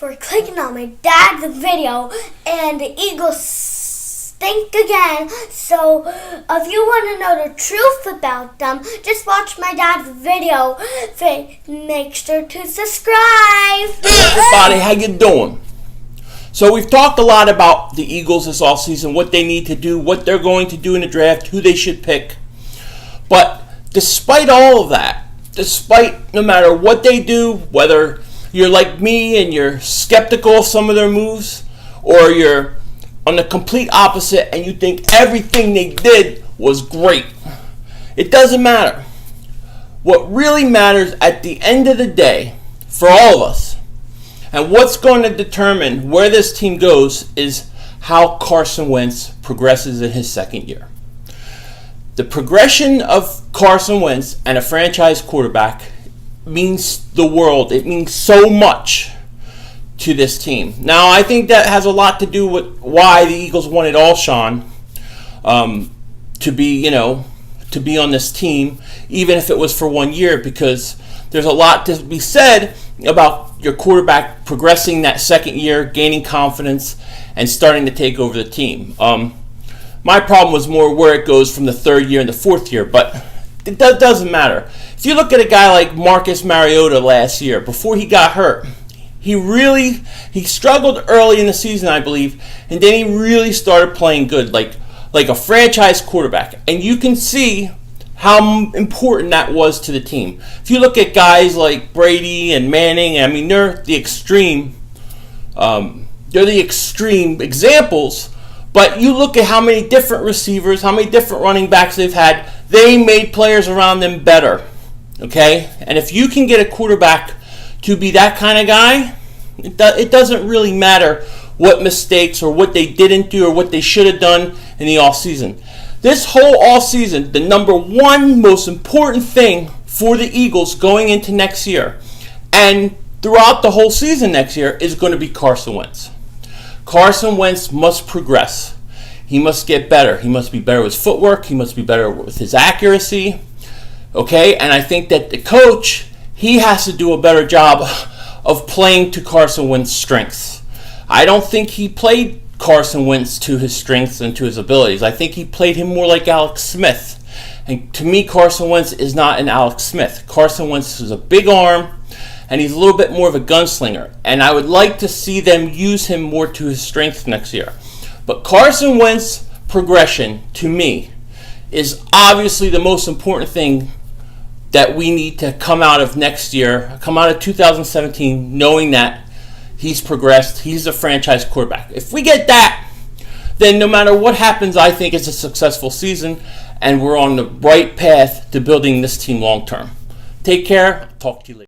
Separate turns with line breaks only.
for clicking on my dad's video, and the Eagles stink again. So if you want to know the truth about them, just watch my dad's video. Make sure to subscribe.
Hey everybody, how you doing? So we've talked a lot about the Eagles this offseason, what they need to do, what they're going to do in the draft, who they should pick. But despite all of that, no matter what they do, whether you're like me and you're skeptical of some of their moves, or you're on the complete opposite and you think everything they did was great, it doesn't matter. What really matters at the end of the day for all of us, and what's going to determine where this team goes, is how Carson Wentz progresses in his second year. The progression of Carson Wentz and a franchise quarterback means the world. It means so much to this team. Now, I think that has a lot to do with why the Eagles wanted Alshon to be on this team, even if it was for 1 year, because there's a lot to be said about your quarterback progressing that second year, gaining confidence, and starting to take over the team. My problem was more where it goes from the third year and the fourth year, but it doesn't matter. If you look at a guy like Marcus Mariota last year, before he got hurt, he struggled early in the season, I believe, and then he really started playing good, like a franchise quarterback. And you can see how important that was to the team. If you look at guys like Brady and Manning, I mean, they're the extreme examples. But you look at how many different receivers, how many different running backs they've had. They made players around them better. Okay? And if you can get a quarterback to be that kind of guy, it doesn't really matter what mistakes or what they didn't do or what they should have done in the offseason. This whole offseason, the number one most important thing for the Eagles going into next year and throughout the whole season next year is going to be Carson Wentz. Carson Wentz must progress. He must get better. He must be better with his footwork. He must be better with his accuracy. Okay? And I think that the coach, he has to do a better job of playing to Carson Wentz's strengths. I don't think he played Carson Wentz to his strengths and to his abilities. I think he played him more like Alex Smith. And to me, Carson Wentz is not an Alex Smith. Carson Wentz is a big arm, and he's a little bit more of a gunslinger. And I would like to see them use him more to his strengths next year. But Carson Wentz's progression, to me, is obviously the most important thing that we need to come out of next year, come out of 2017, knowing that he's progressed, he's a franchise quarterback. If we get that, then no matter what happens, I think it's a successful season, and we're on the right path to building this team long term. Take care. Talk to you later.